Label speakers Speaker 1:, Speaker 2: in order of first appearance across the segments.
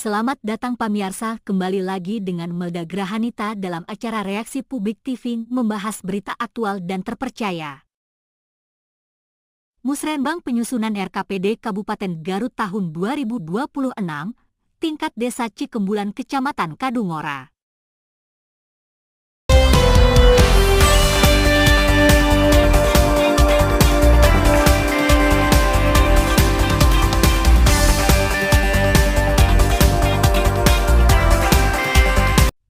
Speaker 1: Selamat datang pamirsa, kembali lagi dengan Melda Grahanita dalam acara Reaksi Publik TV membahas berita aktual dan terpercaya. Musrenbang penyusunan RKPD Kabupaten Garut tahun 2026, tingkat Desa Cikembulan Kecamatan Kadungora.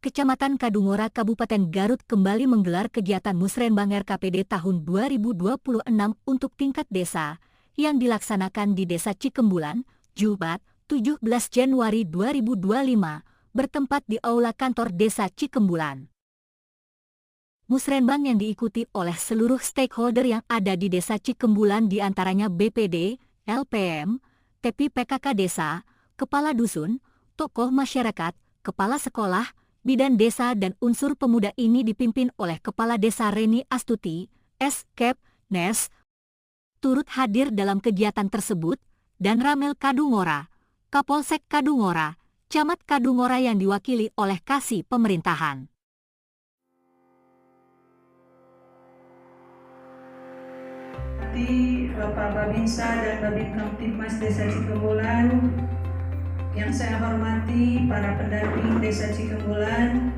Speaker 1: Kecamatan Kadungora, Kabupaten Garut kembali menggelar kegiatan Musrenbang RKPD tahun 2026 untuk tingkat desa yang dilaksanakan di Desa Cikembulan, Jumat, 17 Januari 2025, bertempat di Aula Kantor Desa Cikembulan. Musrenbang yang diikuti oleh seluruh stakeholder yang ada di Desa Cikembulan diantaranya BPD, LPM, TPI PKK Desa, Kepala Dusun, tokoh masyarakat, Kepala Sekolah, Bidan Desa dan unsur pemuda ini dipimpin oleh Kepala Desa Reni Astuti, S.Kep, Nes. Turut hadir dalam kegiatan tersebut, dan Ramil Kadungora, Kapolsek Kadungora, Camat Kadungora yang diwakili oleh Kasih Pemerintahan.
Speaker 2: Bapak Babinsa dan Babin Kamtibmas Desa Cikembulan, yang saya hormati para pendamping Desa Cikembulan,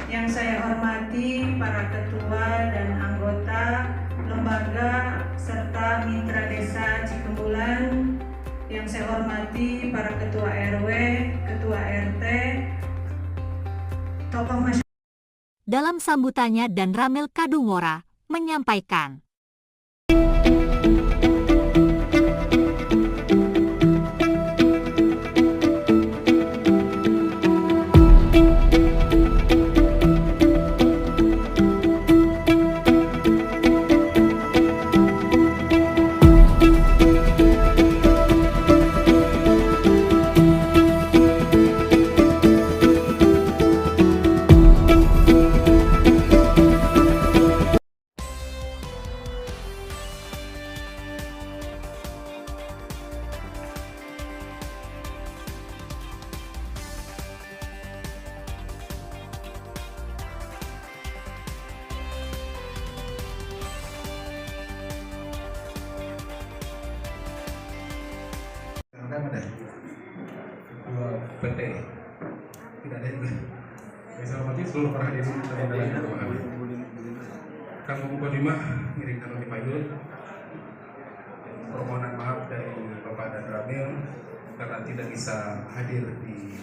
Speaker 2: yang saya hormati para ketua dan anggota lembaga serta mitra Desa Cikembulan, yang saya hormati para ketua RW, ketua RT, tokoh masyarakat.
Speaker 1: Dalam sambutannya dan Ramil Kadungora menyampaikan,
Speaker 3: ada dua PT tidak ada juga. Saya hormati seluruh para hadirin dan dalam ruangan. Kang Bupati Lima Miring Kanoni Payul, permohonan maaf dari Bapak dan Ramil karena tidak bisa hadir di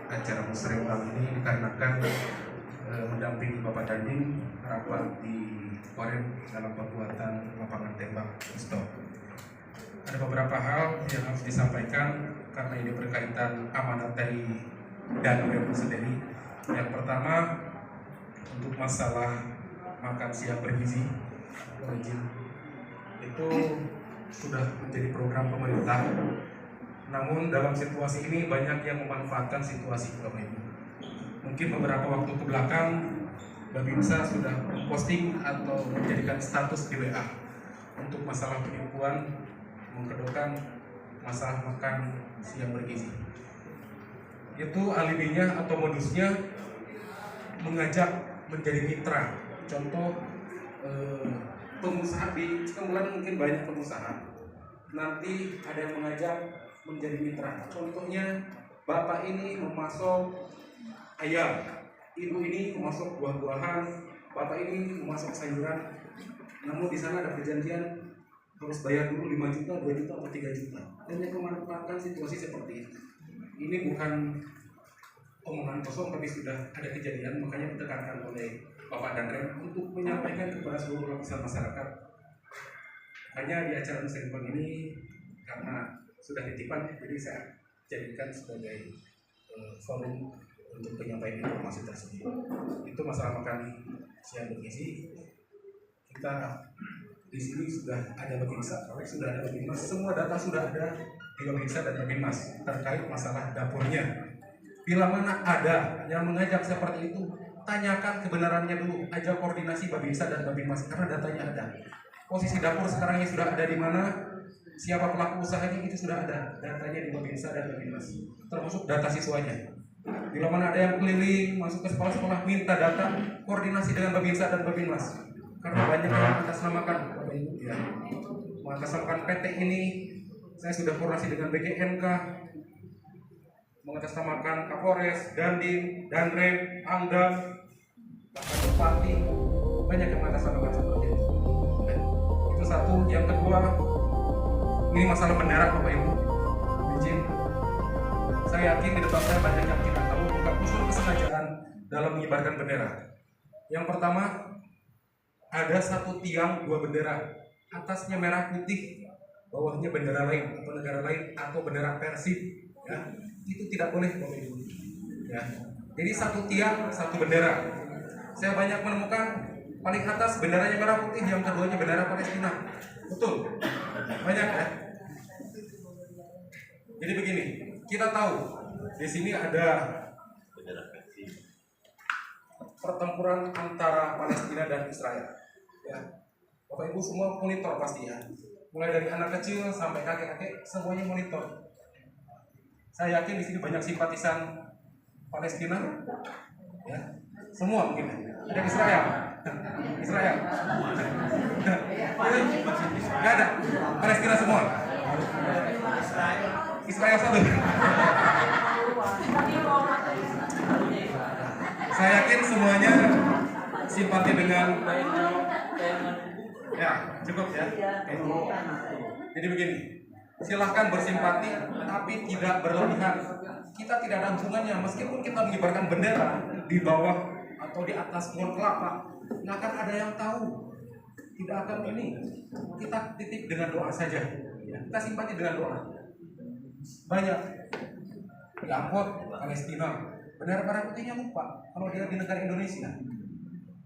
Speaker 3: acara Musrenbang ini dikarenakan mendampingi Bapak Dandim rapat di Korem dalam pembuatan lapangan tembak stop. Ada beberapa hal yang harus disampaikan karena ini berkaitan amanat dari Dandim sendiri. Yang pertama, untuk masalah makan siang bergizi itu sudah menjadi program pemerintah. Namun dalam situasi ini banyak yang memanfaatkan situasi program ini. Mungkin beberapa waktu ke belakang Babinsa sudah memposting atau menjadikan status di WA untuk masalah penipuan mengkedokan masalah makan siang bergizi. Itu alibinya atau modusnya mengajak menjadi mitra. Contoh pengusaha di Cikembulan, mungkin banyak pengusaha. Nanti ada yang mengajak menjadi mitra. Contohnya bapak ini memasok ayam, ibu ini memasok buah-buahan, bapak ini memasok sayuran. Namun di sana ada perjanjian harus bayar dulu 5 juta, 2 juta, atau 3 juta. Dan yang memanfaatkan situasi seperti itu. Ini bukan omongan kosong, tapi sudah ada kejadian, makanya ditekankan oleh Bapak dan Rem untuk menyampaikan kepada seluruh lapisan masyarakat. Hanya di acara Musrenbang ini, karena sudah titipan, jadi saya jadikan sebagai forum untuk penyampaian informasi tersebut. Itu masalah makan siang bergizi. Kita di sini sudah ada Babinsa, sudah ada Babinmas, semua data sudah ada di Babinsa dan Babinmas terkait masalah dapurnya. Bila mana ada yang mengajak seperti itu, tanyakan kebenarannya dulu, ajak koordinasi Babinsa dan Babinmas karena datanya ada. Posisi dapur sekarang ini sudah ada di mana, siapa pelaku usahanya itu sudah ada datanya di Babinsa dan Babinmas, termasuk data siswanya. Bila mana ada yang keliling masuk ke sekolah-sekolah minta data, koordinasi dengan Babinsa dan Babinmas. Karena banyak yang mengatasnamakan Bapak Ibu ya. Mengatasnamakan PT ini, saya sudah koordinasi dengan BGNK, mengatasnamakan Kapolres, Dandim, Danrem, Pangdam, bahkan Bupati, banyak yang mengatasnamakan seperti itu. Nah, itu satu. Yang kedua, ini masalah bendera Bapak Ibu. Izin, saya yakin di depan saya banyak yang tidak tahu bukan unsur kesengajaan dalam mengibarkan bendera. Yang pertama, ada satu tiang dua bendera, atasnya merah putih, bawahnya bendera lain atau negara lain atau bendera Persib. Ya, itu tidak boleh Bapak Ibu. Ya, jadi satu tiang satu bendera. Saya banyak menemukan paling atas benderanya merah putih, yang keduanya bendera Palestina. Betul, banyak ya. Jadi begini, kita tahu di sini ada pertempuran antara Palestina dan Israel. Ya, Bapak Ibu semua monitor pasti ya. Mulai dari anak kecil sampai kakek-kakek semuanya monitor. Saya yakin di sini banyak simpatisan Palestina. Ya, semua mungkin. Ada Israel. Israel. Nggak ada. Palestina semua. Israel satu. Saya yakin semuanya simpati dengan. Ya, cukup ya. Jadi begini, silahkan bersimpati, tapi tidak berlebihan. Kita tidak ada hubungannya, meskipun kita mengibarkan bendera di bawah atau di atas pohon kelapa, nggak akan ada yang tahu. Tidak akan ini. Kita titip dengan doa saja. Kita simpati dengan doa. Banyak di Angkot Palestina, bendera merah putihnya lupa kalau dia di negara Indonesia.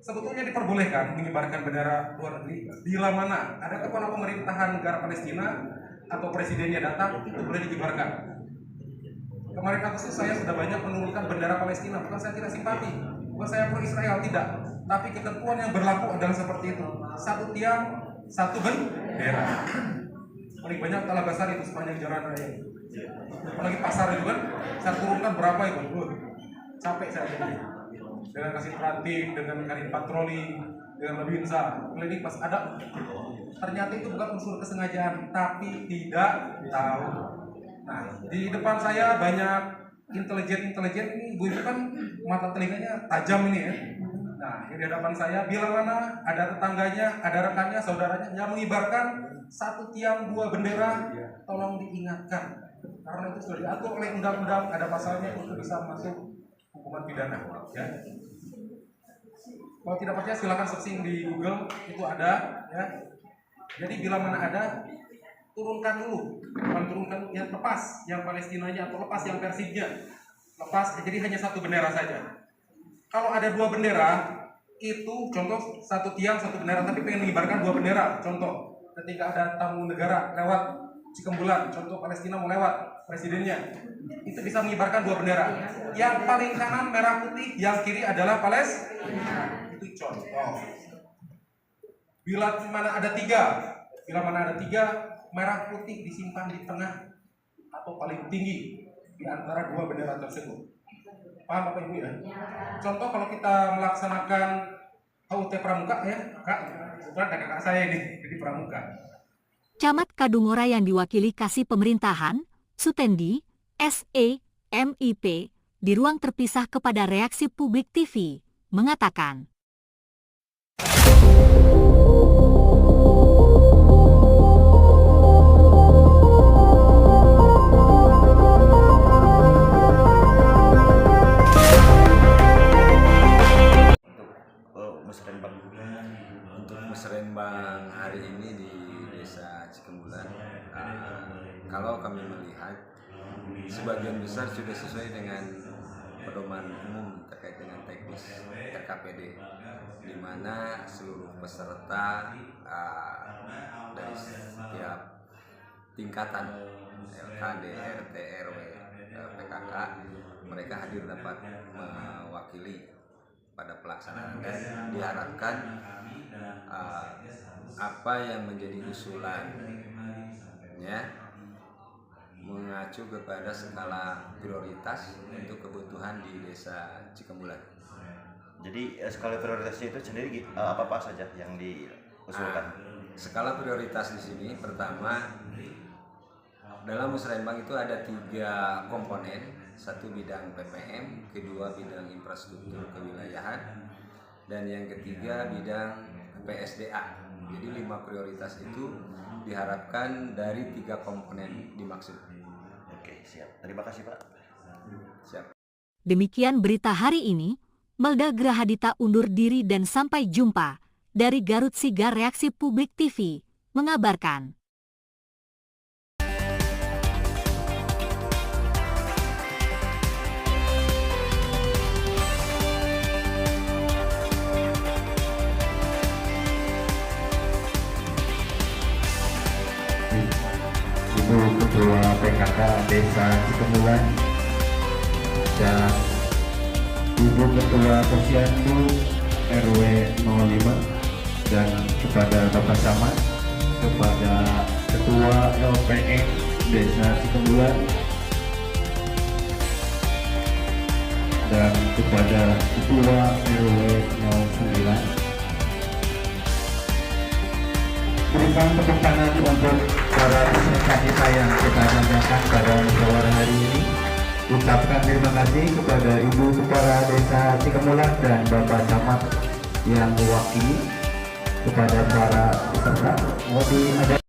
Speaker 3: Sebetulnya diperbolehkan mengibarkan bendera luar negeri bila mana ada kepala pemerintahan negara Palestina atau presidennya datang, itu boleh dikibarkan. Kemarin Agustus saya sudah banyak menurunkan bendera Palestina, bukan saya tidak simpati, bukan saya pro Israel, tidak, tapi ketentuan yang berlaku adalah seperti itu. Satu tiang, satu bendera. Paling banyak Talaga Sari itu sepanjang jalan raya. Apalagi pasar itu kan, saya turunkan berapa itu? Capek saya jadi. Dengan kasih perhatiin, dengan kasih patroli, dengan Babinsa, klinik pas ada. Ternyata itu bukan unsur kesengajaan, tapi tidak tahu. Nah, di depan saya banyak intelijen ini, ibu kan mata telinganya tajam ini ya. Nah, di hadapan saya, bila mana ada tetangganya, ada rekannya, saudaranya yang mengibarkan satu tiang dua bendera, tolong diingatkan. Karena itu sudah diatur oleh undang-undang, ada pasalnya, itu bisa masuk hukuman pidana. Ya. Kalau tidak percaya silakan searching di Google, itu ada. Ya. Jadi bila mana ada, turunkan dulu, bukan turunkan yang lepas, yang Palestinanya atau lepas yang Persibnya, lepas. Jadi hanya satu bendera saja. Kalau ada dua bendera, itu contoh satu tiang satu bendera, tapi pengen mengibarkan dua bendera. Contoh, ketika ada tamu negara lewat Cikembulan, contoh Palestina mau lewat presidennya, itu bisa mengibarkan dua bendera. Yang paling kanan merah putih, yang kiri adalah Palestina. Itu contoh. Bila mana ada tiga, merah putih disimpan di tengah atau paling tinggi di antara dua bendera tersebut. Paham Bapak Ibu ya? Contoh kalau kita melaksanakan HUT Pramuka ya, Kak, bukan ada kakak saya ini jadi Pramuka.
Speaker 1: Camat Kadungora yang diwakili Kasih Pemerintahan, Sutendi, SE, MIP, di ruang terpisah kepada Reaksi Publik TV, mengatakan.
Speaker 4: Untuk musrenbang hari ini di Desa Cikembulan, kalau kami melihat sebagian besar sudah sesuai dengan pedoman umum terkait dengan teknis RKPD, di mana seluruh peserta dari setiap tingkatan LKD, RT, RW, PKK, mereka hadir dapat mewakili pada pelaksanaan, dan diharapkan apa yang menjadi usulan ya, mengacu kepada skala prioritas untuk kebutuhan di Desa Cikembulan.
Speaker 5: Jadi skala prioritasnya itu sendiri apa saja yang diusulkan?
Speaker 4: Skala prioritas di sini pertama dalam musrenbang itu ada 3 komponen, satu bidang PPM, kedua bidang infrastruktur kewilayahan, dan yang ketiga bidang PSDA. Jadi 5 prioritas itu diharapkan dari 3 komponen dimaksud.
Speaker 5: Oke, siap. Terima kasih Pak.
Speaker 4: Siap.
Speaker 1: Demikian berita hari ini. Melda Grahadita undur diri dan sampai jumpa. Dari Garut Sigar Reaksi Publik TV mengabarkan.
Speaker 6: Ibu Ketua PKK Desa Cikembulan dan Ibu Ketua Posyandu RW 05 dan kepada Bapak Camat, kepada Ketua LPM Desa Cikembulan dan kepada Ketua RW 09. Berikan tepuk tangan untuk para peserta kita yang kita banggakan pada sore hari ini. Ucapkan terima kasih kepada Ibu Kepala Desa Cikembulan dan Bapak Camat yang mewakili, kepada para peserta. Mau diajak